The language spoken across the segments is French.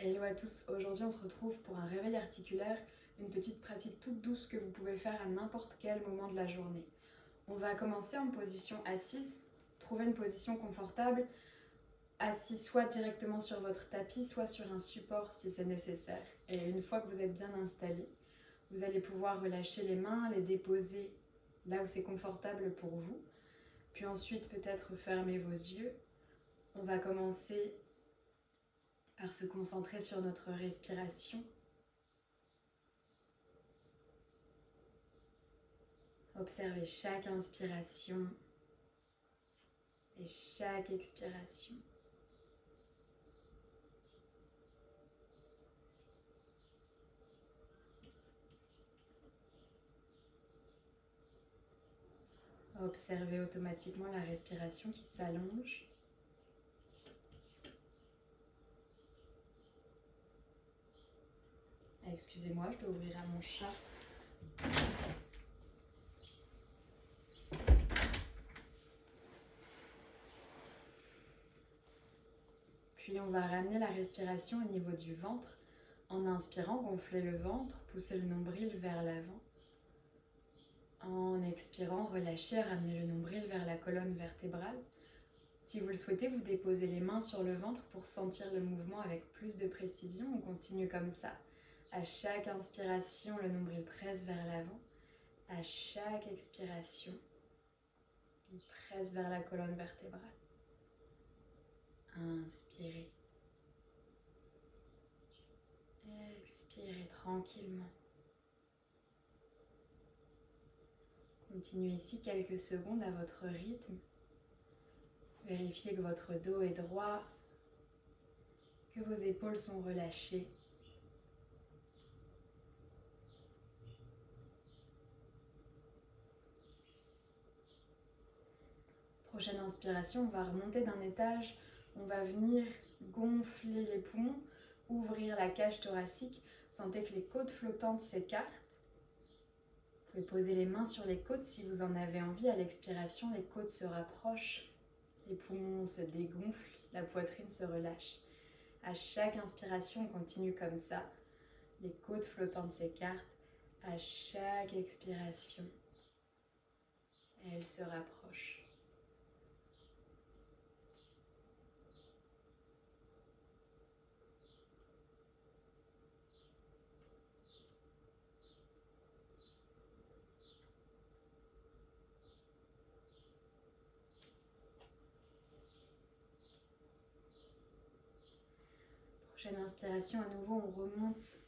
Hello à tous, aujourd'hui on se retrouve pour un réveil articulaire, une petite pratique toute douce que vous pouvez faire à n'importe quel moment de la journée. On va commencer en position assise, trouvez une position confortable, assis soit directement sur votre tapis, soit sur un support si c'est nécessaire. Et une fois que vous êtes bien installé, vous allez pouvoir relâcher les mains, les déposer là où c'est confortable pour vous. Puis ensuite peut-être fermer vos yeux. On va commencer par se concentrer sur notre respiration. Observez chaque inspiration et chaque expiration. Observez automatiquement la respiration qui s'allonge. Excusez-moi, je dois ouvrir à mon chat. Puis on va ramener la respiration au niveau du ventre. En inspirant, gonflez le ventre, poussez le nombril vers l'avant. En expirant, relâchez, ramenez le nombril vers la colonne vertébrale. Si vous le souhaitez, vous déposez les mains sur le ventre pour sentir le mouvement avec plus de précision. On continue comme ça. À chaque inspiration, le nombril presse vers l'avant. À chaque expiration, il presse vers la colonne vertébrale. Inspirez. Expirez tranquillement. Continuez ici quelques secondes à votre rythme. Vérifiez que votre dos est droit, que vos épaules sont relâchées. Prochaine inspiration, on va remonter d'un étage. On va venir gonfler les poumons, ouvrir la cage thoracique. Sentez que les côtes flottantes s'écartent. Vous pouvez poser les mains sur les côtes si vous en avez envie. À l'expiration, les côtes se rapprochent, les poumons se dégonflent, la poitrine se relâche. À chaque inspiration, on continue comme ça. Les côtes flottantes s'écartent. À chaque expiration, elles se rapprochent. Prochaine inspiration, à nouveau, on remonte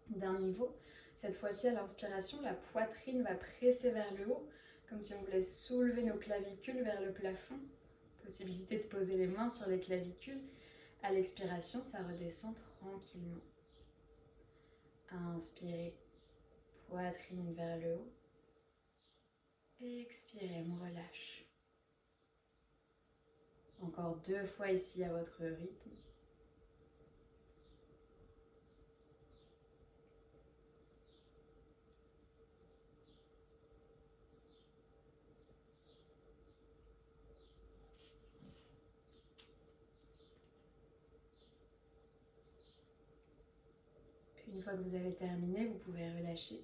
d'un niveau. Cette fois-ci, à l'inspiration, la poitrine va presser vers le haut, comme si on voulait soulever nos clavicules vers le plafond. Possibilité de poser les mains sur les clavicules. À l'expiration, ça redescend tranquillement. Inspirez, poitrine vers le haut. Expirez, on relâche. Encore 2 fois ici à votre rythme. Puis une fois que vous avez terminé, vous pouvez relâcher.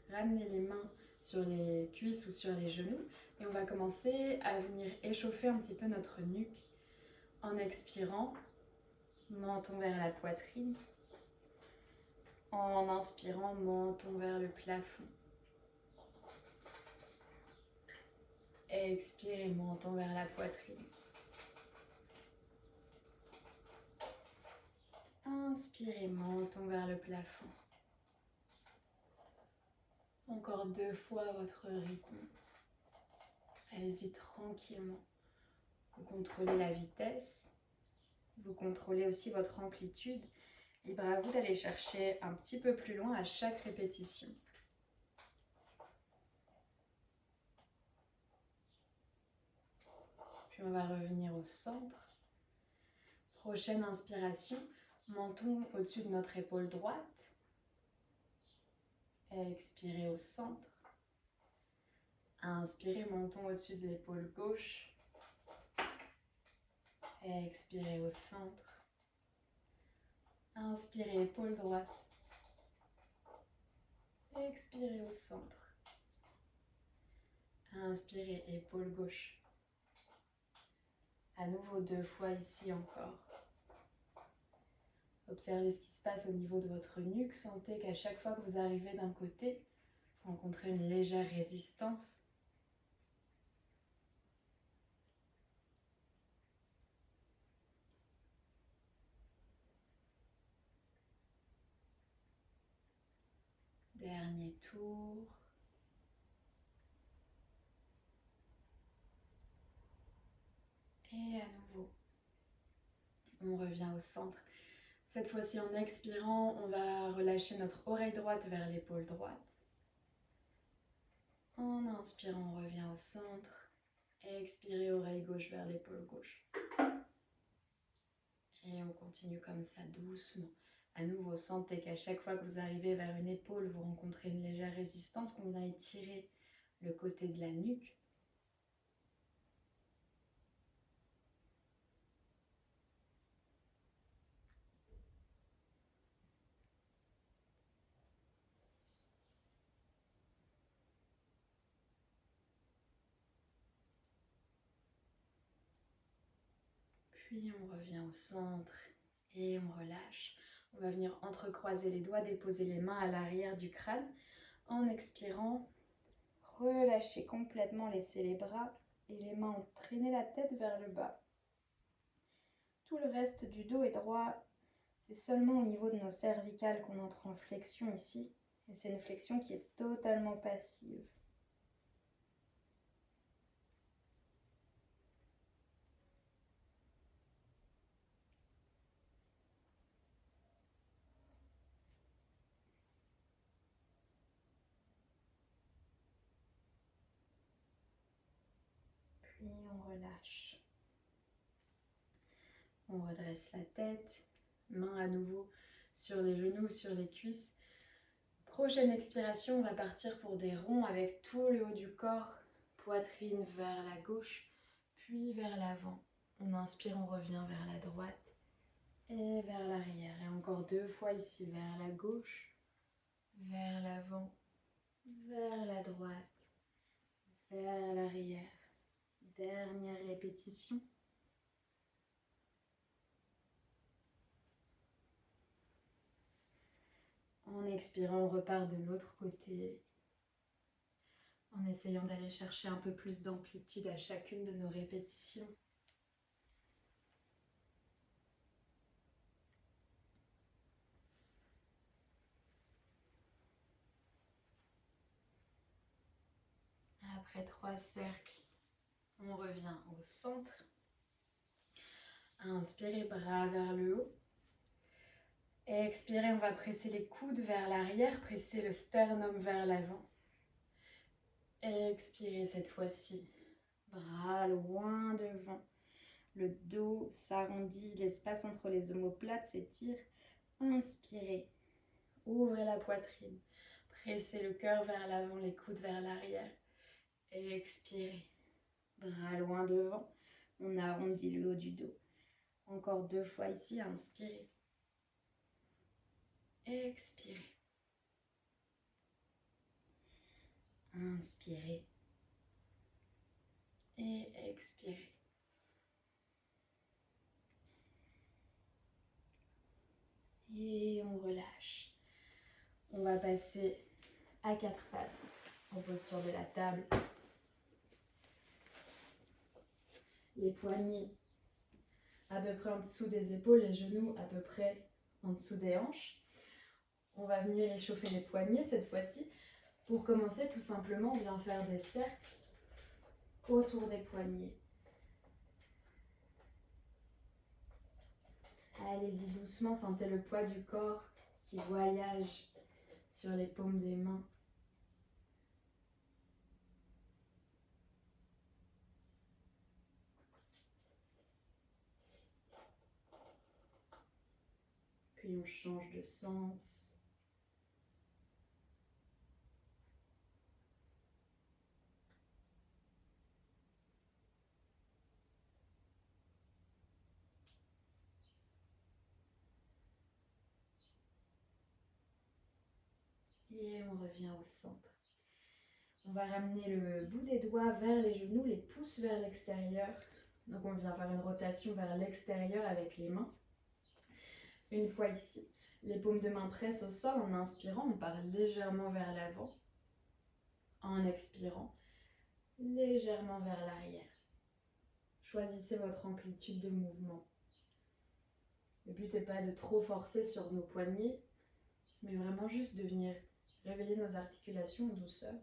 Ramenez les mains sur les cuisses ou sur les genoux. Et on va commencer à venir échauffer un petit peu notre nuque. En expirant, menton vers la poitrine. En inspirant, menton vers le plafond. Expirez, menton vers la poitrine. Inspirez, menton vers le plafond. Encore 2 fois votre rythme. Allez-y tranquillement. Vous contrôlez la vitesse. Vous contrôlez aussi votre amplitude. Libre à vous d'aller chercher un petit peu plus loin à chaque répétition. Puis on va revenir au centre. Prochaine inspiration, menton au-dessus de notre épaule droite. Expirez au centre. Inspirez, menton au-dessus de l'épaule gauche. Expirez au centre. Inspirez, épaule droite. Expirez au centre. Inspirez, épaule gauche. À nouveau 2 fois ici encore. Observez ce qui se passe au niveau de votre nuque. Sentez qu'à chaque fois que vous arrivez d'un côté, vous rencontrez une légère résistance. Dernier tour. Et à nouveau, on revient au centre. Cette fois-ci, en expirant, on va relâcher notre oreille droite vers l'épaule droite. En inspirant, on revient au centre. Expirez, oreille gauche vers l'épaule gauche. Et on continue comme ça, doucement. À nouveau, sentez qu'à chaque fois que vous arrivez vers une épaule, vous rencontrez une légère résistance, qu'on vient étirer le côté de la nuque. Puis on revient au centre et on relâche. On va venir entrecroiser les doigts, déposer les mains à l'arrière du crâne. En expirant, relâchez complètement, laissez les bras et les mains entraîner la tête vers le bas. Tout le reste du dos est droit. C'est seulement au niveau de nos cervicales qu'on entre en flexion ici. Et c'est une flexion qui est totalement passive. Puis on relâche. On redresse la tête, main à nouveau sur les genoux, sur les cuisses. Prochaine expiration, on va partir pour des ronds avec tout le haut du corps, poitrine vers la gauche, puis vers l'avant. On inspire, on revient vers la droite et vers l'arrière. Et encore 2 fois ici, vers la gauche, vers l'avant, vers la droite, vers l'arrière. Dernière répétition. En expirant, on repart de l'autre côté, en essayant d'aller chercher un peu plus d'amplitude à chacune de nos répétitions. Après 3 cercles, on revient au centre. Inspirez, bras vers le haut. Expirez, on va presser les coudes vers l'arrière, presser le sternum vers l'avant. Expirez cette fois-ci, bras loin devant. Le dos s'arrondit, l'espace entre les omoplates s'étire. Inspirez, ouvrez la poitrine. Pressez le cœur vers l'avant, les coudes vers l'arrière. Expirez, bras loin devant. On arrondit le haut du dos. Encore 2 fois ici, inspirez. Expirez. Inspirez. Et expirez. Et on relâche. On va passer à 4 pattes en posture de la table. Les poignets à peu près en dessous des épaules, les genoux à peu près en dessous des hanches. On va venir échauffer les poignets cette fois-ci. Pour commencer, tout simplement, on vient faire des cercles autour des poignets. Allez-y doucement, sentez le poids du corps qui voyage sur les paumes des mains. Puis on change de sens. Et on revient au centre. On va ramener le bout des doigts vers les genoux, les pouces vers l'extérieur. Donc on vient faire une rotation vers l'extérieur avec les mains. Une fois ici, les paumes de main pressent au sol. En inspirant, on part légèrement vers l'avant. En expirant, légèrement vers l'arrière. Choisissez votre amplitude de mouvement. Le but n'est pas de trop forcer sur nos poignets, mais vraiment juste de venir réveiller nos articulations en douceur.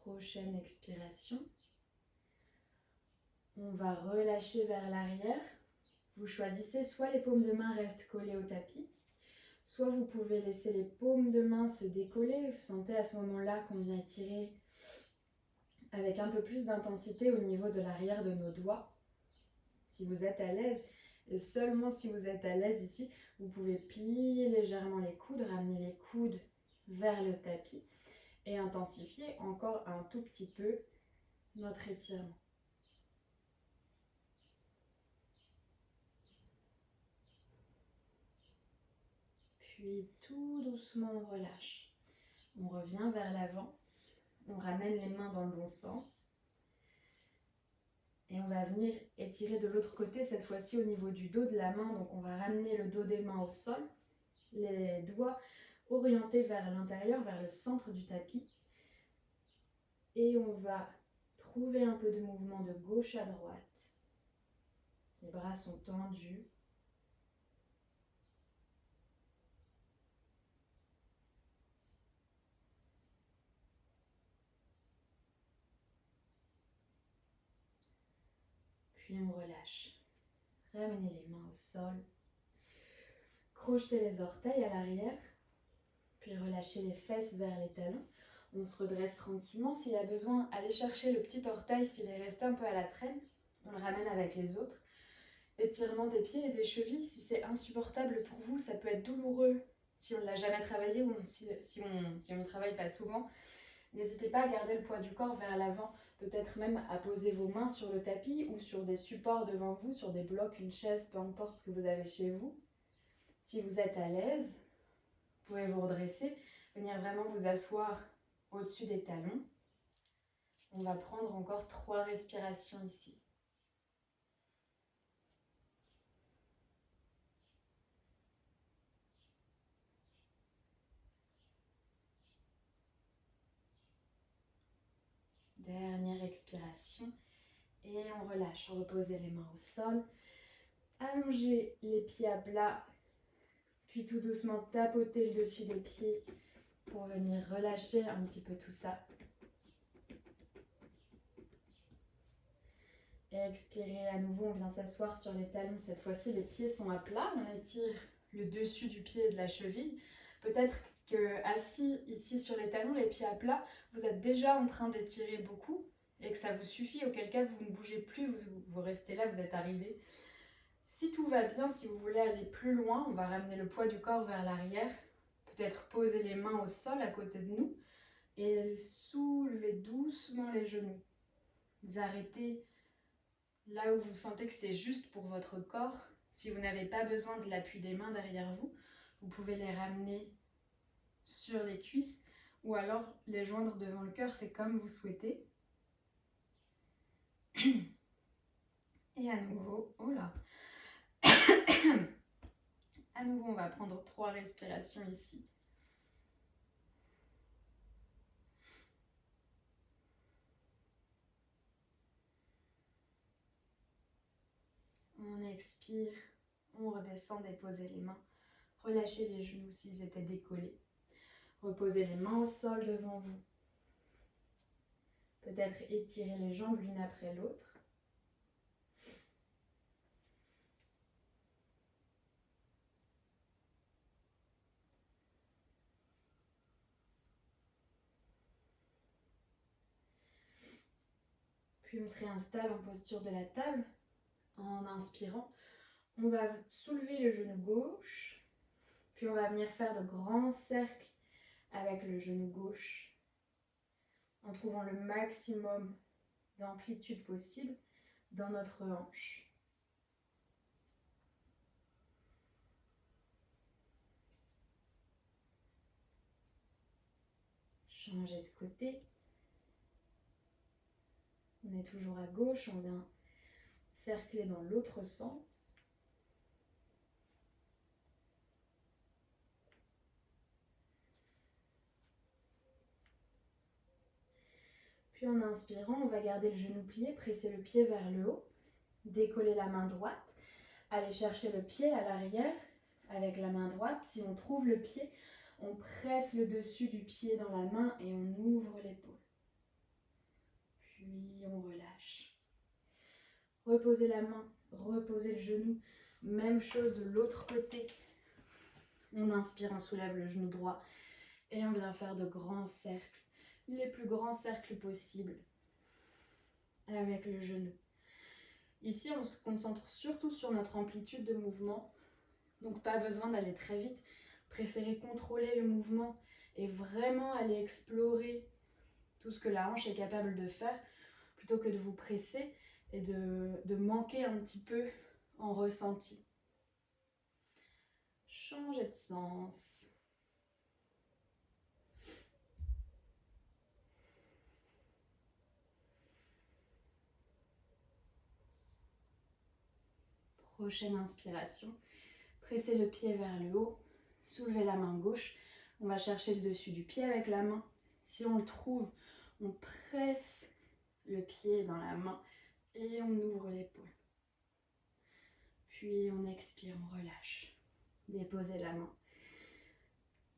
Prochaine expiration. On va relâcher vers l'arrière. Vous choisissez, soit les paumes de main restent collées au tapis, soit vous pouvez laisser les paumes de main se décoller. Vous sentez à ce moment-là qu'on vient étirer avec un peu plus d'intensité au niveau de l'arrière de nos doigts. Si vous êtes à l'aise, et seulement si vous êtes à l'aise ici, vous pouvez plier légèrement les coudes, ramener les coudes vers le tapis et intensifier encore un tout petit peu notre étirement. Puis tout doucement on relâche. On revient vers l'avant, on ramène les mains dans le bon sens. Et on va venir étirer de l'autre côté, cette fois-ci au niveau du dos de la main. Donc on va ramener le dos des mains au sol, les doigts orientés vers l'intérieur, vers le centre du tapis. Et on va trouver un peu de mouvement de gauche à droite. Les bras sont tendus. Puis on relâche. Ramenez les mains au sol. Crochetez les orteils à l'arrière. Puis relâchez les fesses vers les talons. On se redresse tranquillement. S'il y a besoin, allez chercher le petit orteil s'il est resté un peu à la traîne. On le ramène avec les autres. Étirement des pieds et des chevilles. Si c'est insupportable pour vous, ça peut être douloureux si on ne l'a jamais travaillé ou si on ne travaille pas souvent. N'hésitez pas à garder le poids du corps vers l'avant. Peut-être même à poser vos mains sur le tapis ou sur des supports devant vous, sur des blocs, une chaise, peu importe ce que vous avez chez vous. Si vous êtes à l'aise, vous pouvez vous redresser, venir vraiment vous asseoir au-dessus des talons. On va prendre encore 3 respirations ici. Dernière expiration. Et on relâche. Reposez les mains au sol. Allongez les pieds à plat. Puis tout doucement tapoter le dessus des pieds pour venir relâcher un petit peu tout ça. Et expirez à nouveau, on vient s'asseoir sur les talons. Cette fois-ci, les pieds sont à plat. On étire le dessus du pied et de la cheville. Peut-être que assis ici sur les talons, les pieds à plat, vous êtes déjà en train d'étirer beaucoup et que ça vous suffit, auquel cas vous ne bougez plus, vous restez là, vous êtes arrivé. Si tout va bien, si vous voulez aller plus loin, on va ramener le poids du corps vers l'arrière, peut-être poser les mains au sol à côté de nous et soulever doucement les genoux. Vous arrêtez là où vous sentez que c'est juste pour votre corps. Si vous n'avez pas besoin de l'appui des mains derrière vous, vous pouvez les ramener sur les cuisses ou alors les joindre devant le cœur, c'est comme vous souhaitez. Et à nouveau, oh là, à nouveau on va prendre 3 respirations ici. On expire, on redescend, déposez les mains, relâchez les genoux s'ils étaient décollés. Reposez les mains au sol devant vous. Peut-être étirer les jambes l'une après l'autre. Puis on se réinstalle en posture de la table. En inspirant, on va soulever le genou gauche. Puis on va venir faire de grands cercles avec le genou gauche, en trouvant le maximum d'amplitude possible dans notre hanche. Changer de côté. On est toujours à gauche, on vient cercler dans l'autre sens. Puis en inspirant, on va garder le genou plié, presser le pied vers le haut, décoller la main droite, aller chercher le pied à l'arrière avec la main droite. Si on trouve le pied, on presse le dessus du pied dans la main et on ouvre l'épaule. Puis on relâche. Reposez la main, reposez le genou. Même chose de l'autre côté. On inspire, on soulève le genou droit et on vient faire de grands cercles, les plus grands cercles possibles avec le genou. Ici, on se concentre surtout sur notre amplitude de mouvement, donc pas besoin d'aller très vite. Préférez contrôler le mouvement et vraiment aller explorer tout ce que la hanche est capable de faire, plutôt que de vous presser et de manquer un petit peu en ressenti. Changez de sens. Prochaine inspiration. Pressez le pied vers le haut. Soulevez la main gauche. On va chercher le dessus du pied avec la main. Si on le trouve, on presse le pied dans la main et on ouvre l'épaule. Puis on expire, on relâche. Déposez la main.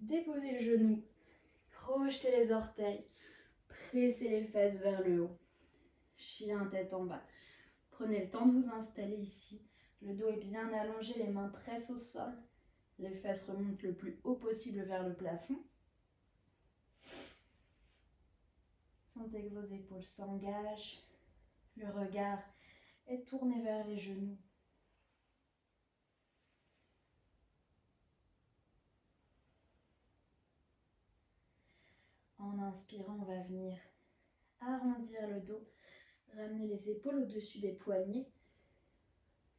Déposez le genou. Crochetez les orteils. Pressez les fesses vers le haut. Chien tête en bas. Prenez le temps de vous installer ici. Le dos est bien allongé, les mains pressent au sol. Les fesses remontent le plus haut possible vers le plafond. Sentez que vos épaules s'engagent. Le regard est tourné vers les genoux. En inspirant, on va venir arrondir le dos, ramener les épaules au-dessus des poignets.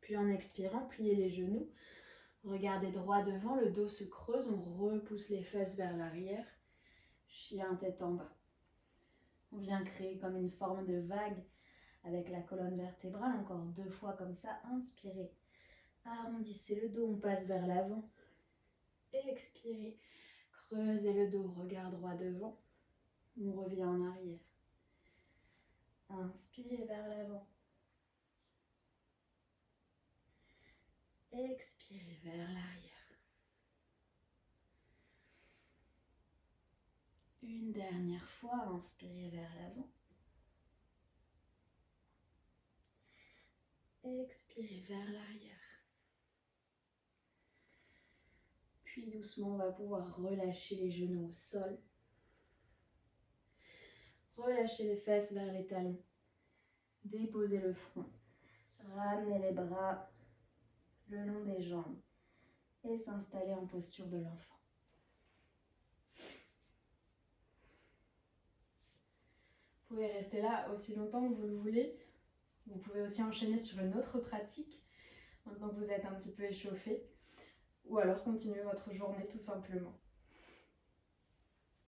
Puis en expirant, plier les genoux. Regardez droit devant, le dos se creuse, on repousse les fesses vers l'arrière. Chien tête en bas. On vient créer comme une forme de vague avec la colonne vertébrale, encore 2 fois comme ça. Inspirez, arrondissez le dos, on passe vers l'avant. Expirez, creusez le dos, regard droit devant. On revient en arrière. Inspirez vers l'avant. Expirez vers l'arrière. Une dernière fois, inspirez vers l'avant. Expirez vers l'arrière. Puis doucement, on va pouvoir relâcher les genoux au sol. Relâchez les fesses vers les talons. Déposez le front. Ramenez les bras le long des jambes et s'installer en posture de l'enfant. Vous pouvez rester là aussi longtemps que vous le voulez. Vous pouvez aussi enchaîner sur une autre pratique, maintenant que vous êtes un petit peu échauffé, ou alors continuer votre journée tout simplement.